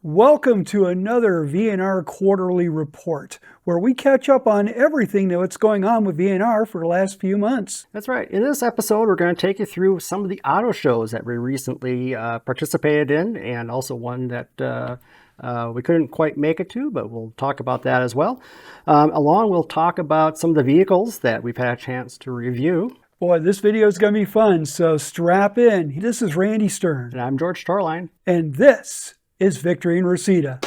Welcome to another VNR Quarterly Report, where we catch up on everything that's going on with VNR for the last few months. That's right. In this episode, we're going to take you through some of the auto shows that we recently participated in, and also one that we couldn't quite make it to, but we'll talk about that as well. We'll talk about some of the vehicles that we've had a chance to review. Boy, this video is going to be fun, so strap in. This is Randy Stern. And I'm George Torline. And this is Victory Reseda.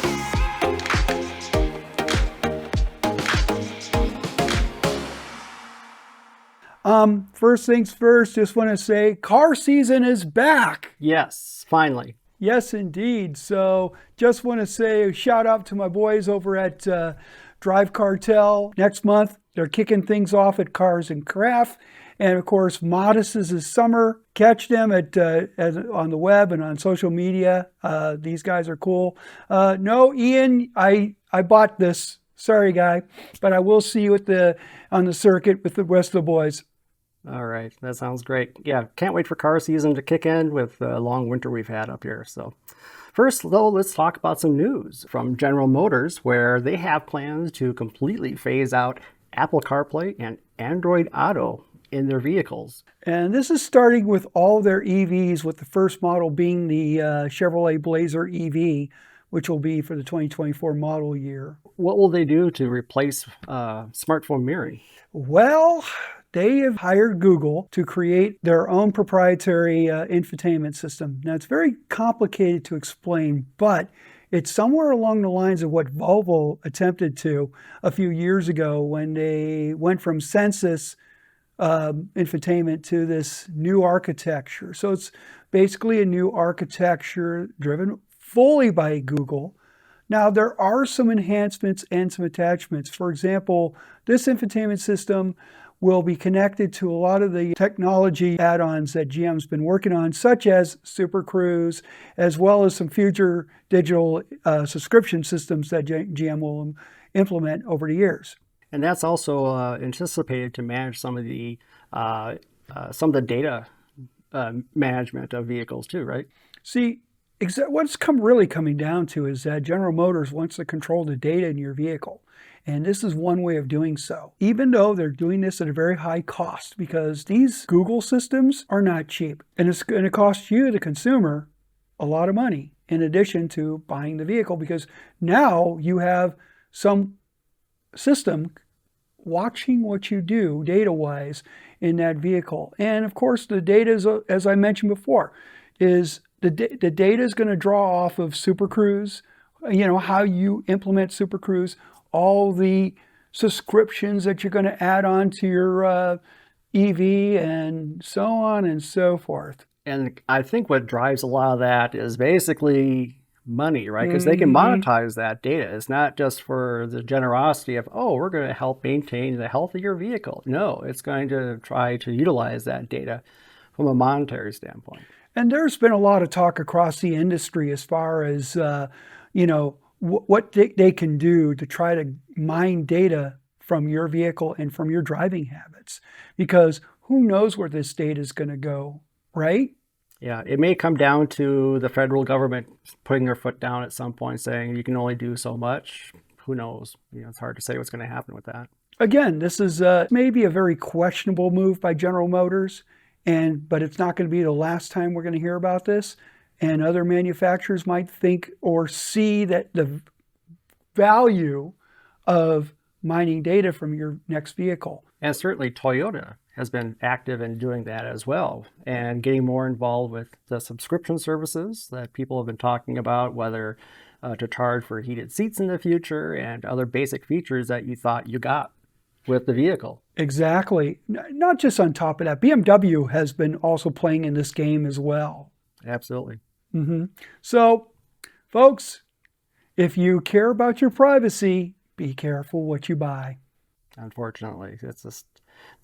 First things first, just want to say car season is back. Yes, finally. Yes, indeed. So just want to say a shout out to my boys over at Drive Cartel. Next month, they're kicking things off at Cars and Craft. And of course, Modest is this summer. Catch them on the web and on social media. These guys are cool. No, Ian, I bought this. Sorry, guy, but I will see you on the circuit with the rest of the boys. All right, that sounds great. Yeah, can't wait for car season to kick in with the long winter we've had up here. So first, though, let's talk about some news from General Motors, where they have plans to completely phase out Apple CarPlay and Android Auto in their vehicles. And this is starting with all their EVs, with the first model being the Chevrolet Blazer EV, which will be for the 2024 model year. What will they do to replace smartphone mirroring? Well, they have hired Google to create their own proprietary infotainment system. Now, it's very complicated to explain, but it's somewhere along the lines of what Volvo attempted to a few years ago when they went from Census infotainment to this new architecture. So it's basically a new architecture driven fully by Google. Now, there are some enhancements and some attachments. For example, this infotainment system will be connected to a lot of the technology add-ons that GM's been working on, such as Super Cruise, as well as some future digital subscription systems that GM will implement over the years. And that's also anticipated to manage some of the data management of vehicles too, right? See, what's really coming down to is that General Motors wants to control the data in your vehicle. And this is one way of doing so, even though they're doing this at a very high cost, because these Google systems are not cheap. And it's going to cost you, the consumer, a lot of money in addition to buying the vehicle, because now you have some system watching what you do data-wise in that vehicle. And of course, the data is, as I mentioned before, is the data is going to draw off of Super Cruise, how you implement Super Cruise, all the subscriptions that you're going to add on to your EV, and so on and so forth. And I think what drives a lot of that is basically money, right? Because they can monetize that data. It's not just for the generosity of, oh, we're going to help maintain the health of your vehicle. No, it's going to try to utilize that data from a monetary standpoint. And there's been a lot of talk across the industry as far as, what they can do to try to mine data from your vehicle and from your driving habits, because who knows where this data is going to go, right? Yeah, it may come down to the federal government putting their foot down at some point, saying you can only do so much. Who knows? It's hard to say what's going to happen with that. Again, this is maybe a very questionable move by General Motors, but it's not going to be the last time we're going to hear about this. And other manufacturers might think or see that the value of mining data from your next vehicle. And certainly Toyota has been active in doing that as well, and getting more involved with the subscription services that people have been talking about, whether to charge for heated seats in the future and other basic features that you thought you got with the vehicle. Exactly. Not just on top of that, BMW has been also playing in this game as well. Absolutely. So, folks, if you care about your privacy, be careful what you buy. Unfortunately, it's just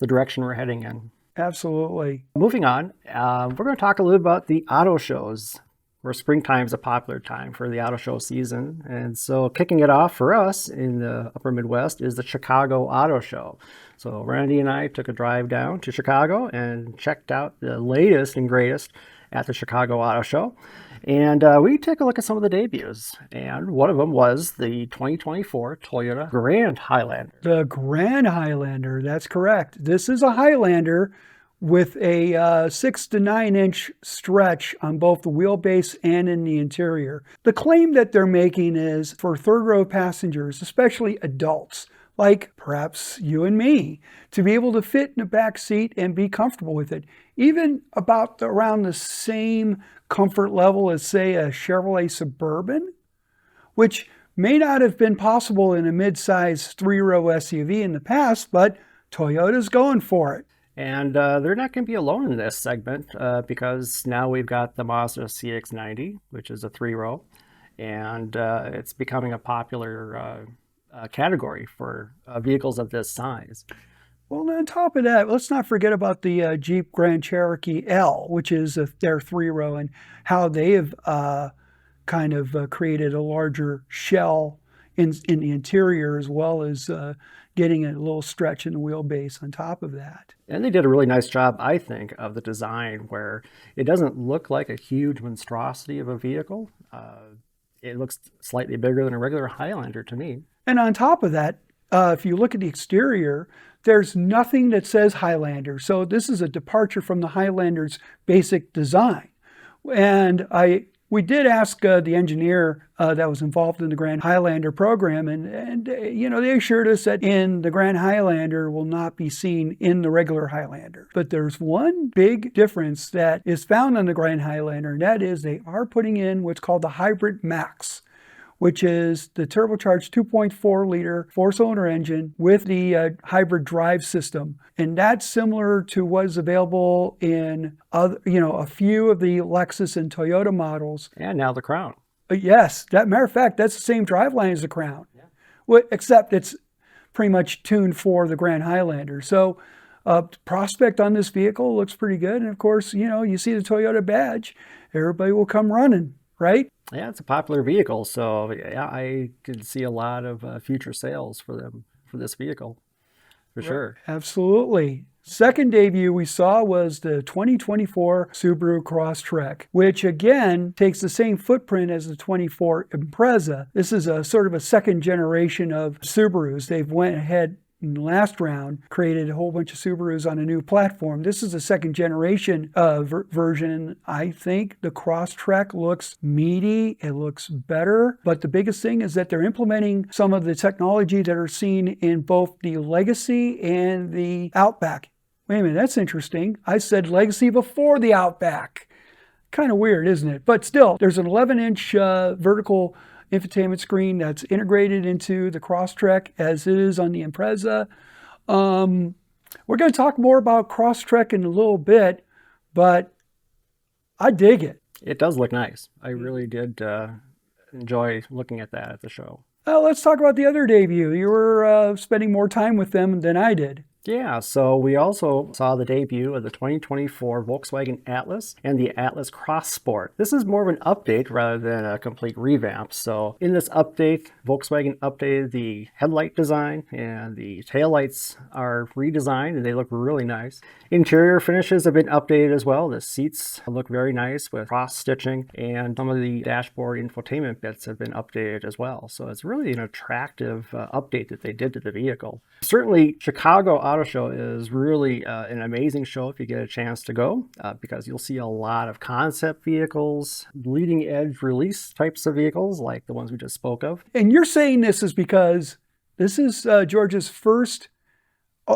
the direction we're heading in. Absolutely. Moving on, we're going to talk a little about the auto shows, where springtime is a popular time for the auto show season. And so kicking it off for us in the upper Midwest is the Chicago Auto Show. So Randy and I took a drive down to Chicago and checked out the latest and greatest at the Chicago Auto Show. And we take a look at some of the debuts. And one of them was the 2024 Toyota Grand Highlander. The Grand Highlander, that's correct. This is a Highlander with a 6 to 9 inch stretch on both the wheelbase and in the interior. The claim that they're making is for third row passengers, especially adults, like perhaps you and me, to be able to fit in the back seat and be comfortable with it. Even around the same comfort level as, say, a Chevrolet Suburban, which may not have been possible in a mid-size 3-row SUV in the past, but Toyota's going for it. And they're not going to be alone in this segment because now we've got the Mazda CX-90, which is a 3-row, and it's becoming a popular category for vehicles of this size. Well, on top of that, let's not forget about the Jeep Grand Cherokee L, which is their 3-row, and how they have kind of created a larger shell in the interior, as well as getting a little stretch in the wheelbase on top of that. And they did a really nice job, I think, of the design, where it doesn't look like a huge monstrosity of a vehicle. It looks slightly bigger than a regular Highlander to me. And on top of that, if you look at the exterior, there's nothing that says Highlander. So this is a departure from the Highlander's basic design. And we did ask the engineer that was involved in the Grand Highlander program, and they assured us that the Grand Highlander will not be seen in the regular Highlander. But there's one big difference that is found on the Grand Highlander, and that is they are putting in what's called the Hybrid Max, which is the turbocharged 2.4-liter four-cylinder engine with the hybrid drive system. And that's similar to what is available in a few of the Lexus and Toyota models. And now the Crown. Yes, matter of fact, that's the same driveline as the Crown, except it's pretty much tuned for the Grand Highlander. So prospect on this vehicle looks pretty good. And of course, you see the Toyota badge, everybody will come running, right? Yeah, it's a popular vehicle, so yeah, I could see a lot of future sales for this vehicle, for sure. Absolutely. Second debut we saw was the 2024 Subaru Crosstrek, which again takes the same footprint as the 24 Impreza. This is a sort of a second generation of Subarus. They've went ahead in the last round, created a whole bunch of Subarus on a new platform. This is a second generation version. I think the Crosstrek looks meaty, it looks better, but the biggest thing is that they're implementing some of the technology that are seen in both the Legacy and the Outback. Wait a minute, that's interesting. I said Legacy before the Outback. Kind of weird, isn't it? But still, there's an 11-inch vertical infotainment screen that's integrated into the Crosstrek as it is on the Impreza. We're going to talk more about Crosstrek in a little bit, but I dig it. It does look nice. I really did enjoy looking at that at the show. Let's talk about the other debut. You were spending more time with them than I did. Yeah, so we also saw the debut of the 2024 Volkswagen Atlas and the Atlas Cross Sport. This is more of an update rather than a complete revamp. So in this update, Volkswagen updated the headlight design, and the taillights are redesigned and they look really nice. Interior finishes have been updated as well. The seats look very nice with cross stitching, and some of the dashboard infotainment bits have been updated as well. So it's really an attractive update that they did to the vehicle. Certainly, Chicago Auto Show is really an amazing show if you get a chance to go, because you'll see a lot of concept vehicles, leading edge release types of vehicles like the ones we just spoke of. And you're saying this is because this is George's first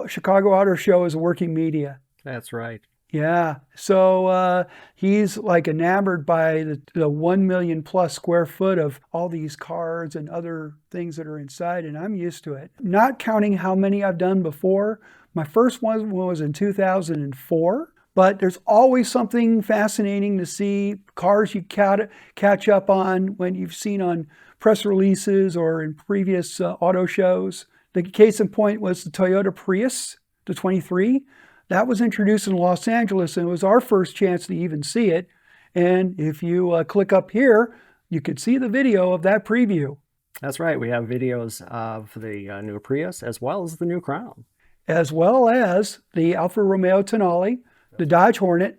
Chicago Auto Show as a working media. That's right. Yeah, so he's like enamored by the 1 million plus square foot of all these cars and other things that are inside, and I'm used to it. Not counting how many I've done before. My first one was in 2004, but there's always something fascinating to see, cars you catch up on when you've seen on press releases or in previous auto shows. The case in point was the Toyota Prius, the 23. That was introduced in Los Angeles, and it was our first chance to even see it. And if you click up here, you could see the video of that preview. That's right. We have videos of the new Prius as well as the new Crown. As well as the Alfa Romeo Tonale, the Dodge Hornet,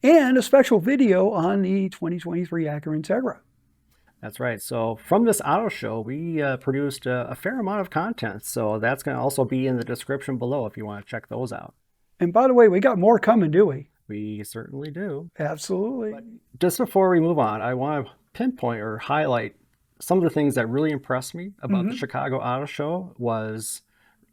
and a special video on the 2023 Acura Integra. That's right. So from this auto show, we produced a fair amount of content. So that's going to also be in the description below if you want to check those out. And by the way, we got more coming, do we? We certainly do. Absolutely. But just before we move on, I want to pinpoint or highlight some of the things that really impressed me about the Chicago Auto Show was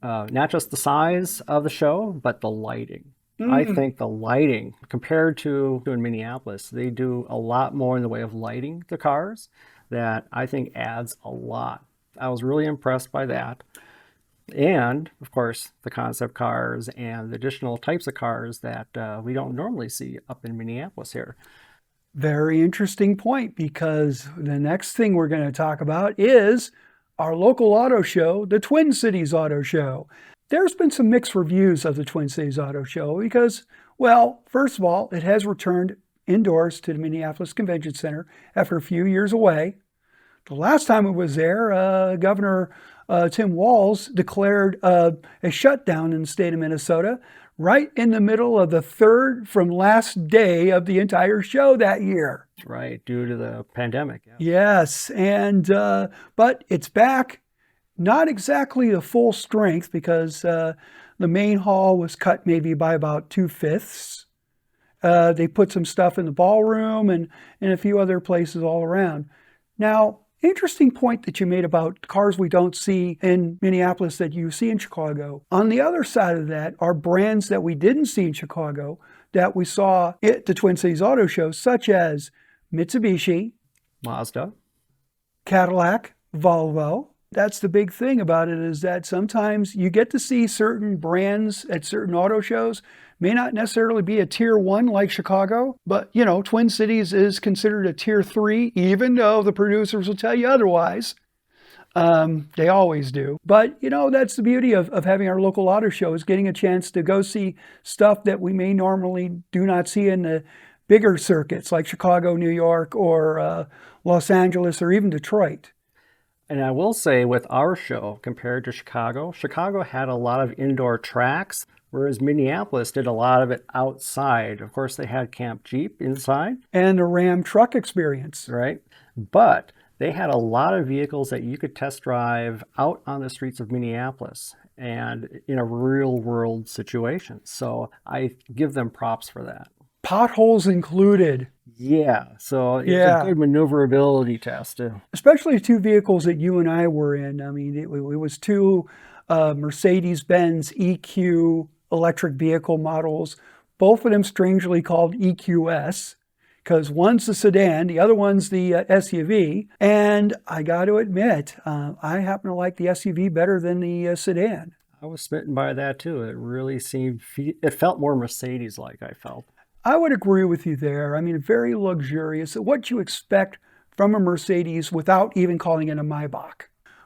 not just the size of the show, but the lighting. I think the lighting, compared to in Minneapolis, they do a lot more in the way of lighting the cars that I think adds a lot. I was really impressed by that. And, of course, the concept cars and the additional types of cars that we don't normally see up in Minneapolis here. Very interesting point, because the next thing we're going to talk about is our local auto show, the Twin Cities Auto Show. There's been some mixed reviews of the Twin Cities Auto Show because, well, first of all, it has returned indoors to the Minneapolis Convention Center after a few years away. The last time it was there, Governor Tim Walz declared a shutdown in the state of Minnesota right in the middle of the third from last day of the entire show that year. Right, due to the pandemic. Yeah. Yes, and but it's back. Not exactly the full strength, because the main hall was cut maybe by about 2/5. They put some stuff in the ballroom and a few other places all around. Now, interesting point that you made about cars we don't see in Minneapolis that you see in Chicago. On the other side of that are brands that we didn't see in Chicago that we saw at the Twin Cities Auto Show, such as Mitsubishi, Mazda, Cadillac, Volvo. That's the big thing about it, is that sometimes you get to see certain brands at certain auto shows. May not necessarily be a tier 1 like Chicago, but Twin Cities is considered a tier 3, even though the producers will tell you otherwise. They always do. But that's the beauty of having our local auto show, is getting a chance to go see stuff that we may normally do not see in the bigger circuits like Chicago, New York, or Los Angeles, or even Detroit. And I will say, with our show compared to Chicago, Chicago had a lot of indoor tracks, whereas Minneapolis did a lot of it outside. Of course, they had Camp Jeep inside. And the Ram truck experience. Right. But they had a lot of vehicles that you could test drive out on the streets of Minneapolis and in a real world situation. So I give them props for that. Potholes included. Yeah, so it's a good maneuverability test. Especially two vehicles that you and I were in. I mean, it was two Mercedes-Benz EQ electric vehicle models, both of them strangely called EQS, because one's the sedan, the other one's the SUV. And I got to admit, I happen to like the SUV better than the sedan. I was smitten by that too. It really it felt more Mercedes-like, I felt. I would agree with you there. I mean, very luxurious, what you expect from a Mercedes without even calling it a Maybach.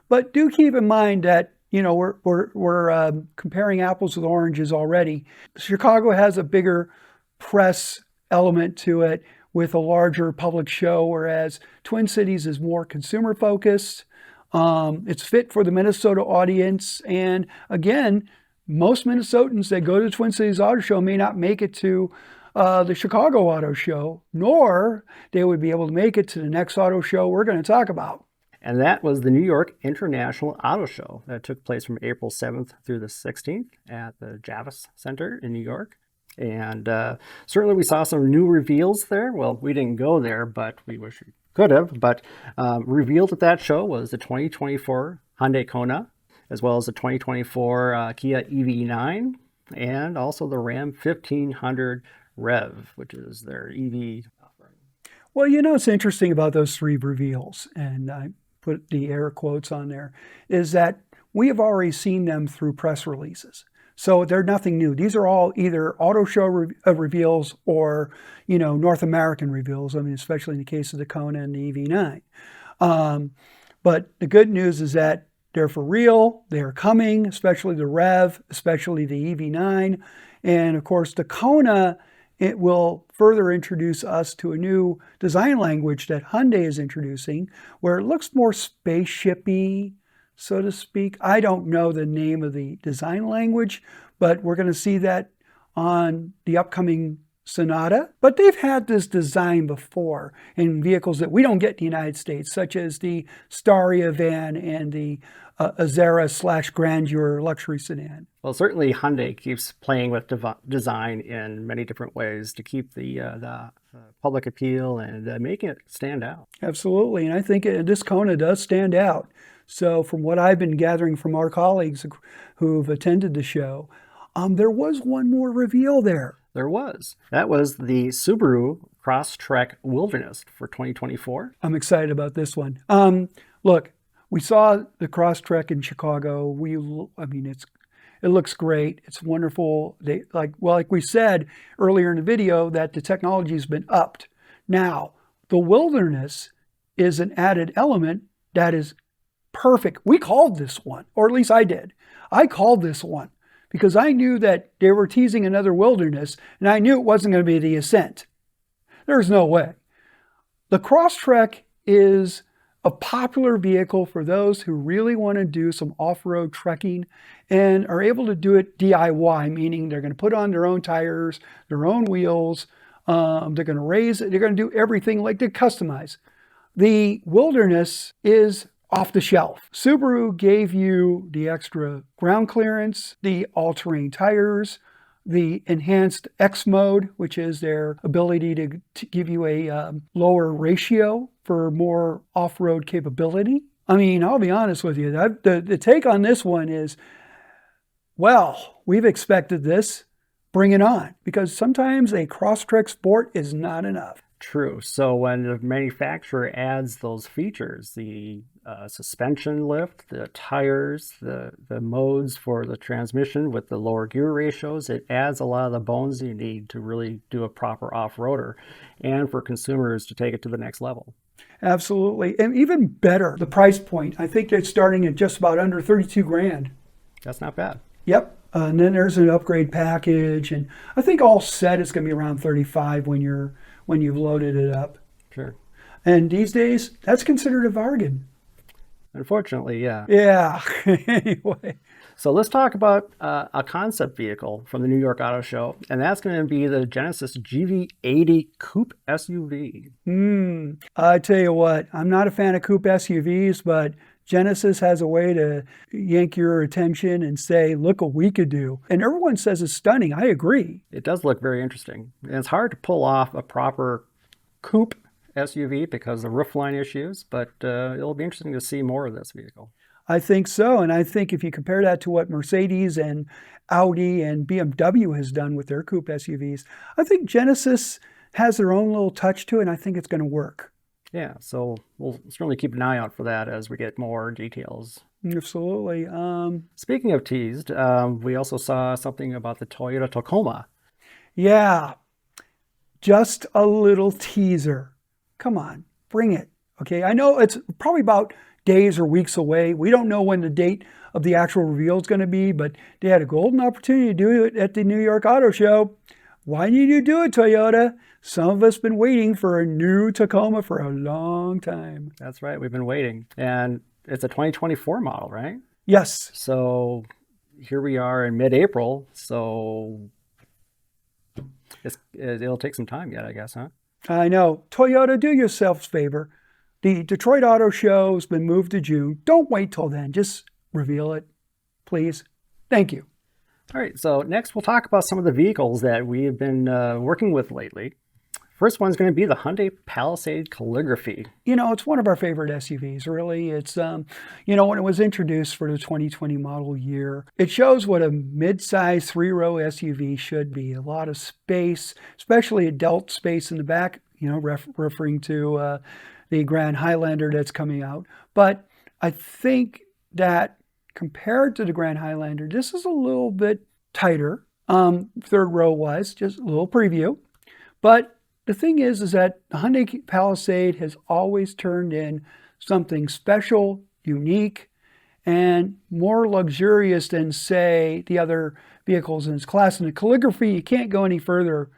But do keep in mind that, we're comparing apples with oranges already. Chicago has a bigger press element to it with a larger public show, whereas Twin Cities is more consumer focused. It's fit for the Minnesota audience. And again, most Minnesotans that go to the Twin Cities Auto Show may not make it to the Chicago Auto Show, nor they would be able to make it to the next auto show we're going to talk about. And that was the New York International Auto Show that took place from April 7th through the 16th at the Javits Center in New York. And certainly we saw some new reveals there. Well, we didn't go there, but we wish we could have. But revealed at that show was the 2024 Hyundai Kona, as well as the 2024 Kia EV9, and also the Ram 1500 Rev, which is their EV offering. Well, what's interesting about those three reveals, and I put the air quotes on there, is that we have already seen them through press releases. So they're nothing new. These are all either auto show reveals or, North American reveals. I mean, especially in the case of the Kona and the EV9. But the good news is that they're for real. They're coming, especially the Rev, especially the EV9. And of course, the Kona, it will further introduce us to a new design language that Hyundai is introducing, where it looks more spaceship-y, so to speak. I don't know the name of the design language, but we're going to see that on the upcoming Sonata, but they've had this design before in vehicles that we don't get in the United States, such as the Staria van and the Azera/Grandeur luxury sedan. Well, certainly Hyundai keeps playing with design in many different ways to keep the public appeal and making it stand out. Absolutely, and I think this Kona does stand out. So from what I've been gathering from our colleagues who've attended the show, there was one more reveal there. There was. That was the Subaru Crosstrek Wilderness for 2024. I'm excited about this one. Look, we saw the Crosstrek in Chicago. It looks great. It's wonderful. Like we said earlier in the video, that the technology has been upped. Now, the Wilderness is an added element that is perfect. We called this one, or at least I did. I called this one because I knew that they were teasing another Wilderness, and I knew it wasn't going to be the Ascent. There's no way. The Crosstrek is a popular vehicle for those who really want to do some off-road trekking and are able to do it DIY, meaning they're going to put on their own tires, their own wheels, they're going to raise it, they're going to do everything like they customize. The Wilderness is off the shelf. Subaru gave you the extra ground clearance, the all-terrain tires, the enhanced X mode, which is their ability to give you a lower ratio for more off-road capability. I mean, I'll be honest with you, the take on this one is, well, we've expected this, bring it on, because sometimes a Crosstrek Sport is not enough. True. So when the manufacturer adds those features, the suspension lift, the tires, the modes for the transmission with the lower gear ratios, it adds a lot of the bones you need to really do a proper off-roader and for consumers to take it to the next level. Absolutely. And even better, the price point. I think it's starting at just about under 32 grand. That's not bad. Yep. And then there's an upgrade package. And I think all set it's going to be around 35 when you've loaded it up. Sure. And these days, that's considered a bargain. Unfortunately, yeah. Yeah. Anyway. So let's talk about a concept vehicle from the New York Auto Show, and that's going to be the Genesis GV80 Coupe SUV. I tell you what, I'm not a fan of coupe SUVs, but Genesis has a way to yank your attention and say, look what we could do. And everyone says it's stunning. I agree. It does look very interesting. And it's hard to pull off a proper coupe SUV because of roofline issues, but it'll be interesting to see more of this vehicle. I think so. And I think if you compare that to what Mercedes and Audi and BMW has done with their coupe SUVs, I think Genesis has their own little touch to it, and I think it's going to work. Yeah, so we'll certainly keep an eye out for that as we get more details. Absolutely. Speaking of teased, we also saw something about the Toyota Tacoma. Yeah, just a little teaser. Come on, bring it. Okay, I know it's probably about days or weeks away. We don't know when the date of the actual reveal is going to be, but they had a golden opportunity to do it at the New York Auto Show. Why did you do it, Toyota? Some of us been waiting for a new Tacoma for a long time. That's right, we've been waiting. And it's a 2024 model, right? Yes. So here we are in mid-April, so it'll take some time yet, I guess, huh? I know. Toyota, do yourselves a favor. The Detroit Auto Show has been moved to June. Don't wait till then. Just reveal it, please. Thank you. All right, so next we'll talk about some of the vehicles that we have been working with lately. First one's going to be the Hyundai Palisade Calligraphy. You know, it's one of our favorite SUVs, really. It's, when it was introduced for the 2020 model year, it shows what a mid-size three-row SUV should be. A lot of space, especially adult space in the back, referring to the Grand Highlander that's coming out. But I think that compared to the Grand Highlander, this is a little bit tighter, third row wise, just a little preview. But the thing is that the Hyundai Palisade has always turned in something special, unique, and more luxurious than, say, the other vehicles in its class. In the calligraphy, you can't go any further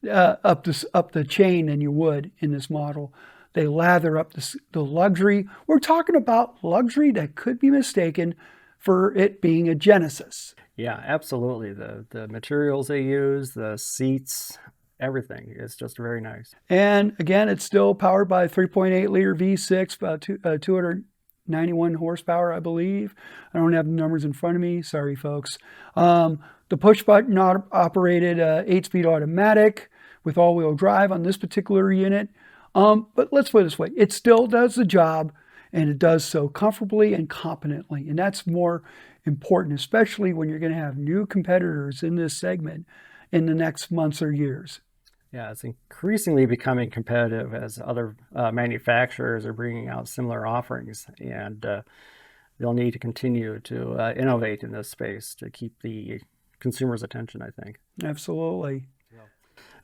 up the chain than you would in this model. They lather up the luxury. We're talking about luxury that could be mistaken for it being a Genesis. Yeah, absolutely. The materials they use, the seats, everything. It's just very nice. And again, it's still powered by a 3.8 liter V6, about 291 horsepower, I believe. I don't have the numbers in front of me. Sorry, folks. The push button operated 8-speed automatic with all-wheel drive on this particular unit. But let's put it this way. It still does the job, and it does so comfortably and competently. And that's more important, especially when you're going to have new competitors in this segment in the next months or years. Yeah, it's increasingly becoming competitive as other manufacturers are bringing out similar offerings, and they'll need to continue to innovate in this space to keep the consumer's attention, I think. Absolutely.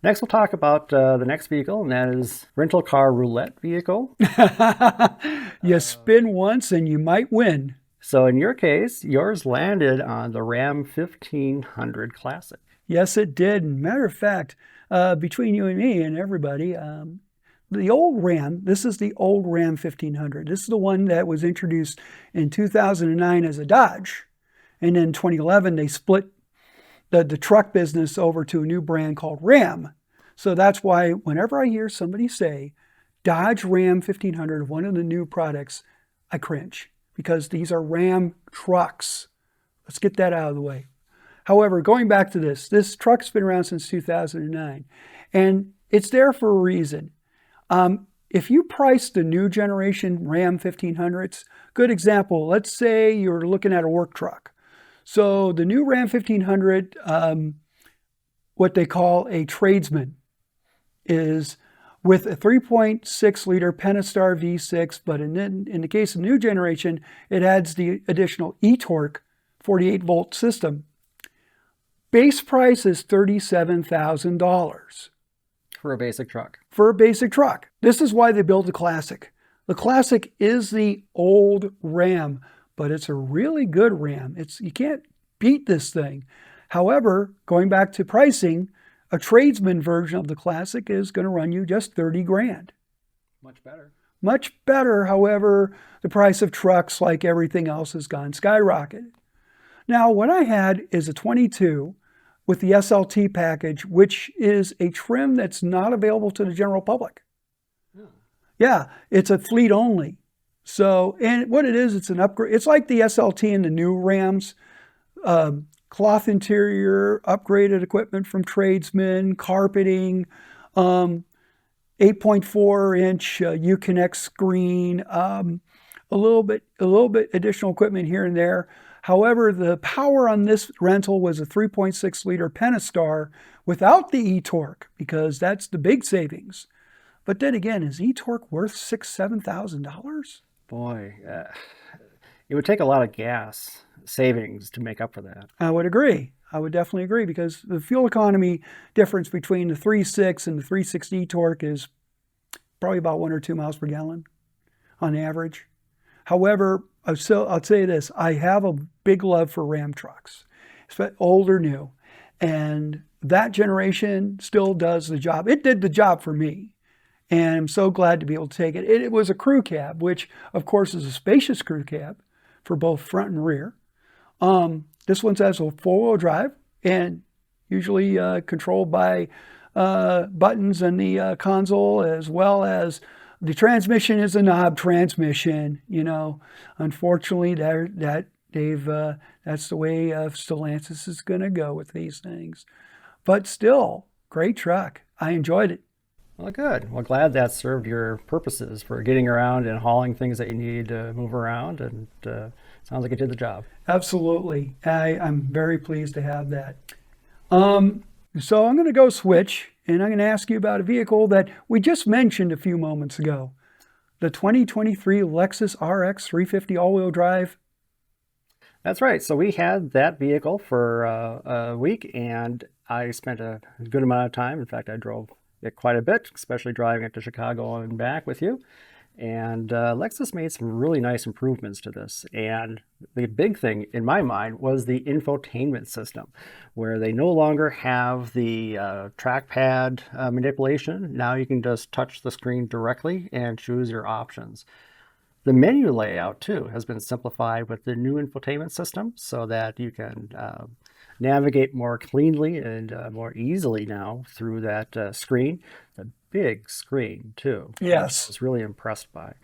Next, we'll talk about the next vehicle, and that is rental car roulette vehicle. You spin once and you might win. So in your case, yours landed on the Ram 1500 Classic. Yes, it did. Matter of fact, between you and me and everybody, the old Ram, this is the old Ram 1500. This is the one that was introduced in 2009 as a Dodge. And in 2011, they split the truck business over to a new brand called Ram. So that's why whenever I hear somebody say Dodge Ram 1500, one of the new products, I cringe, because these are Ram trucks. Let's get that out of the way. However, going back to this truck's been around since 2009, and it's there for a reason. If you price the new generation Ram 1500s, good example, let's say you're looking at a work truck. So the new Ram 1500, what they call a tradesman, is with a 3.6 liter Pentastar V6, but in the case of new generation, it adds the additional e-torque 48 volt system. Base price is $37,000. For a basic truck. For a basic truck. This is why they built the Classic. The Classic is the old Ram, but it's a really good Ram. You can't beat this thing. However, going back to pricing, a tradesman version of the Classic is going to run you just 30 grand. Much better. Much better. However, the price of trucks, like everything else, has gone skyrocketed. Now, what I had is a 22 with the SLT package, which is a trim that's not available to the general public. Yeah, it's a fleet only. So, and what it is, it's an upgrade. It's like the SLT in the new Rams, cloth interior, upgraded equipment from tradesmen, carpeting, 8.4-inch Uconnect screen, a little bit additional equipment here and there. However, the power on this rental was a 3.6 liter Pentastar without the e-torque, because that's the big savings. But then again, is e-torque worth $6,000-$7,000? Boy, it would take a lot of gas savings to make up for that. I would agree. I would definitely agree, because the fuel economy difference between the 3.6 and the 3.6 e-torque is probably about 1 or 2 miles per gallon on average. However, I'll say this, I have a big love for Ram trucks, old or new, and that generation still does the job. It did the job for me, and I'm so glad to be able to take it. It was a crew cab, which of course is a spacious crew cab for both front and rear. This one has a 4-wheel drive and usually controlled by buttons in the console, as well as the transmission is a knob transmission. You know, unfortunately, that's the way Stellantis is going to go with these things. But still, great truck. I enjoyed it. Well, good. Well, glad that served your purposes for getting around and hauling things that you need to move around, and sounds like it did the job. Absolutely. I'm very pleased to have that. So I'm going to go switch, and I'm going to ask you about a vehicle that we just mentioned a few moments ago. The 2023 Lexus RX 350 all-wheel drive. That's right. So we had that vehicle for a week, and I spent a good amount of time. In fact, I drove it quite a bit, especially driving it to Chicago and back with you. And Lexus made some really nice improvements to this. And the big thing in my mind was the infotainment system, where they no longer have the trackpad manipulation. Now you can just touch the screen directly and choose your options. The menu layout too has been simplified with the new infotainment system, so that you can navigate more cleanly and more easily now through that screen. The big screen too. Yes. I was really impressed by.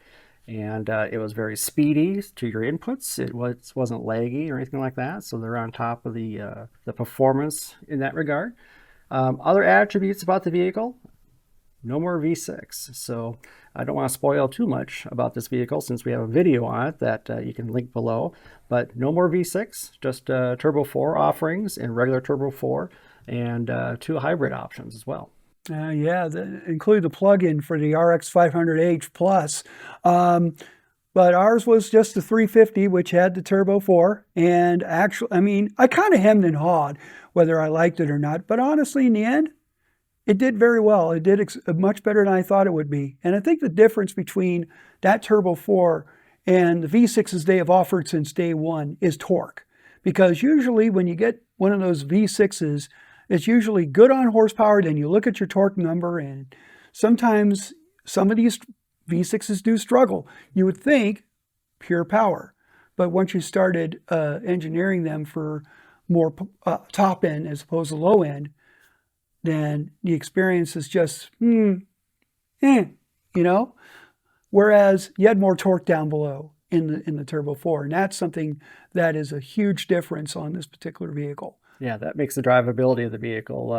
And it was very speedy to your inputs. It wasn't laggy or anything like that. So they're on top of the performance in that regard. Other attributes about the vehicle, no more V6. So I don't want to spoil too much about this vehicle since we have a video on it that you can link below. But no more V6, just Turbo 4 offerings and regular Turbo 4 and 2 hybrid options as well. Yeah, include the plug-in for the RX 500h Plus. But ours was just the 350, which had the Turbo 4. And actually, I mean, I kind of hemmed and hawed whether I liked it or not. But honestly, in the end, it did very well. It did much better than I thought it would be. And I think the difference between that Turbo 4 and the V6s they have offered since day one is torque. Because usually when you get one of those V6s, it's usually good on horsepower, then you look at your torque number, and sometimes some of these V6s do struggle. You would think pure power, but once you started engineering them for more top end as opposed to low end, then the experience is just, you know? Whereas you had more torque down below in the Turbo 4, and that's something that is a huge difference on this particular vehicle. Yeah, that makes the drivability of the vehicle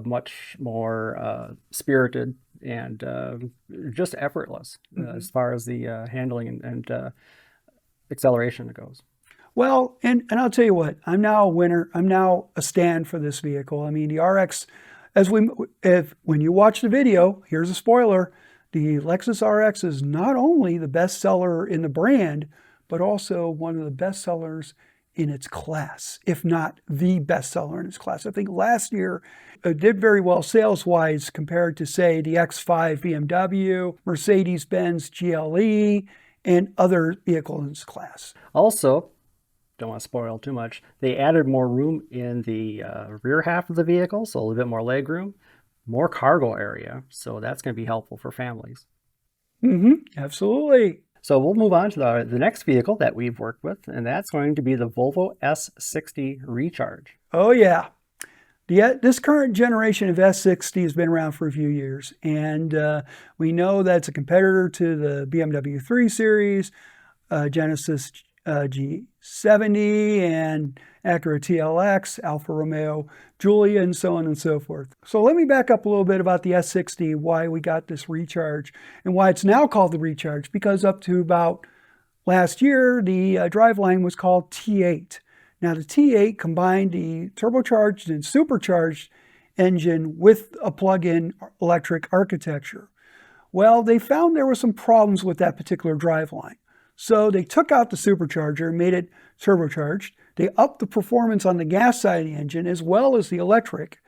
much more spirited and just effortless as far as the handling and acceleration goes. Well, and I'll tell you what, I'm now a winner. I'm now a stand for this vehicle. I mean, the RX, when you watch the video, here's a spoiler, the Lexus RX is not only the best seller in the brand, but also one of the best sellers in its class, if not the best seller in its class. I think last year it did very well sales-wise compared to, say, the X5 BMW, Mercedes-Benz GLE, and other vehicles in its class. Also, don't want to spoil too much, they added more room in the rear half of the vehicle, so a little bit more leg room, more cargo area, so that's going to be helpful for families. Absolutely. So we'll move on to the next vehicle that we've worked with, and that's going to be the Volvo S60 Recharge. Oh, yeah. This current generation of S60 has been around for a few years, and we know that's a competitor to the BMW 3 Series, Genesis G70, and Acura TLX, Alfa Romeo Giulia, and so on and so forth. So let me back up a little bit about the S60, why we got this Recharge, and why it's now called the Recharge, because up to about last year, the driveline was called T8. Now the T8 combined the turbocharged and supercharged engine with a plug-in electric architecture. Well, they found there were some problems with that particular driveline. So they took out the supercharger, made it turbocharged. They upped the performance on the gas side of the engine as well as the electric.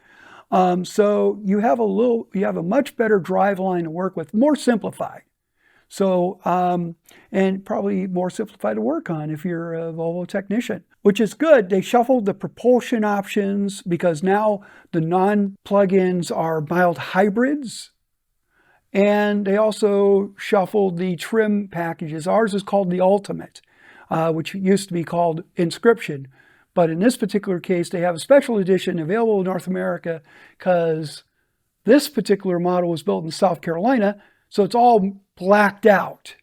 So you have a much better driveline to work with, more simplified. So, and probably more simplified to work on if you're a Volvo technician, which is good. They shuffled the propulsion options because now the non-plug-ins are mild hybrids. And they also shuffled the trim packages. Ours is called the Ultimate, which used to be called Inscription. But in this particular case, they have a special edition available in North America because this particular model was built in South Carolina, so it's all blacked out.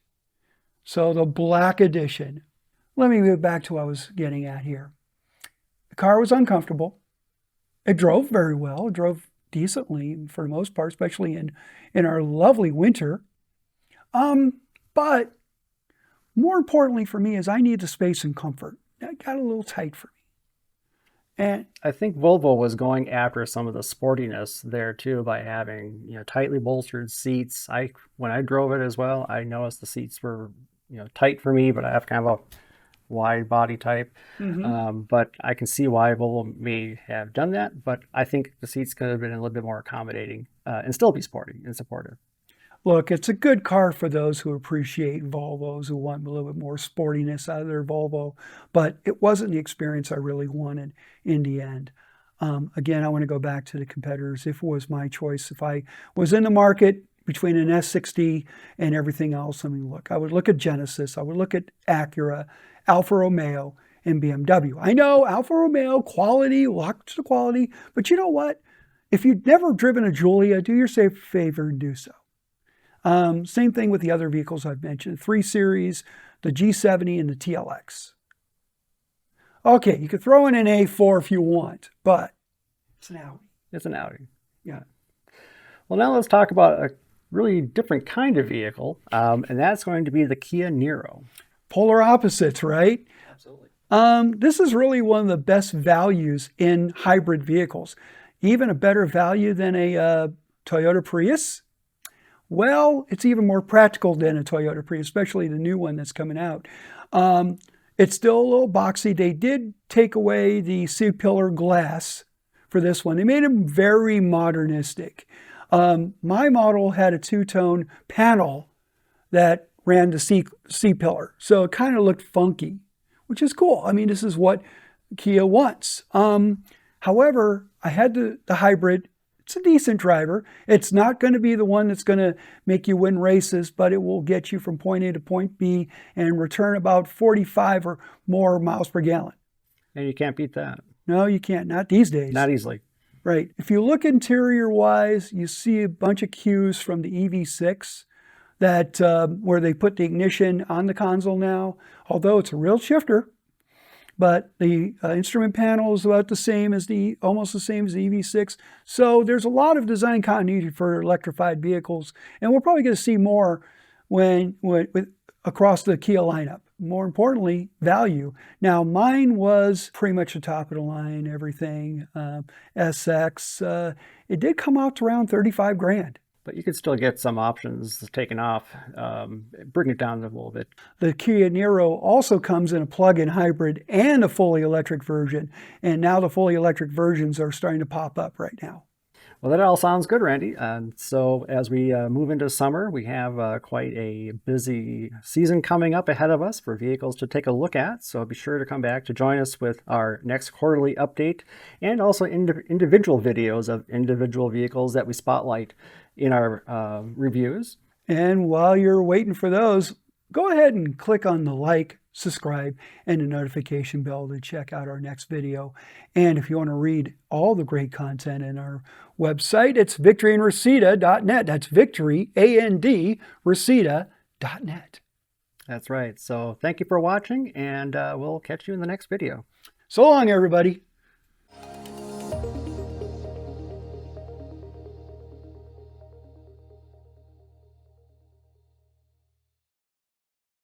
So the black edition. Let me move back to what I was getting at here. The car was uncomfortable. It drove very well. It drove decently for the most part, especially in our lovely winter. But more importantly for me is I need the space and comfort. That got a little tight for me. And I think Volvo was going after some of the sportiness there too by having, tightly bolstered seats. When I drove it as well, I noticed the seats were, tight for me, but I have kind of a wide body type. But I can see why Volvo may have done that, but I think the seats could have been a little bit more accommodating and still be sporty and supportive. Look, it's a good car for those who appreciate Volvos, who want a little bit more sportiness out of their Volvo, but it wasn't the experience I really wanted in the end. Again, I want to go back to the competitors. If it was my choice, if I was in the market between an S60 and everything else, I mean, look, I would look at Genesis, I would look at Acura, Alfa Romeo, and BMW. I know Alfa Romeo, quality, locked to quality, but you know what? If you've never driven a Giulia, do yourself a favor and do so. Same thing with the other vehicles I've mentioned, 3 Series, the G70, and the TLX. Okay, you could throw in an A4 if you want, but it's an Audi. It's an Audi. Yeah. Well, now let's talk about a really different kind of vehicle, and that's going to be the Kia Niro. Polar opposites, right? Absolutely. This is really one of the best values in hybrid vehicles. Even a better value than a Toyota Prius. Well, it's even more practical than a Toyota Prius, especially the new one that's coming out. It's still a little boxy. They did take away the C-pillar glass for this one. They made it very modernistic. My model had a two-tone panel that ran the C-pillar, so it kind of looked funky, which is cool. I mean, this is what Kia wants. However, I had the hybrid. It's a decent driver. It's not going to be the one that's going to make you win races, but it will get you from point A to point B and return about 45 or more miles per gallon. And you can't beat that. No, you can't. Not these days. Not easily. Right. If you look interior-wise, you see a bunch of cues from the EV6 that where they put the ignition on the console now, although it's a real shifter. But the instrument panel is about the same as almost the same as the EV6. So there's a lot of design continuity for electrified vehicles, and we're probably going to see more across the Kia lineup. More importantly, value. Now, mine was pretty much the top of the line, everything. SX. It did come out to around 35 grand. But you could still get some options taken off, bring it down a little bit. The Kia Niro also comes in a plug-in hybrid and a fully electric version. And now the fully electric versions are starting to pop up right now. Well, that all sounds good, Randy. So as we move into summer, we have quite a busy season coming up ahead of us for vehicles to take a look at. So be sure to come back to join us with our next quarterly update and also individual videos of individual vehicles that we spotlight in our reviews. And while you're waiting for those, go ahead and click on the like, subscribe, and the notification bell to check out our next video. And if you want to read all the great content in our website, it's victoryandreseda.net. That's victory, A-N-D, Reseda.net. That's right. So thank you for watching, and we'll catch you in the next video. So long, everybody.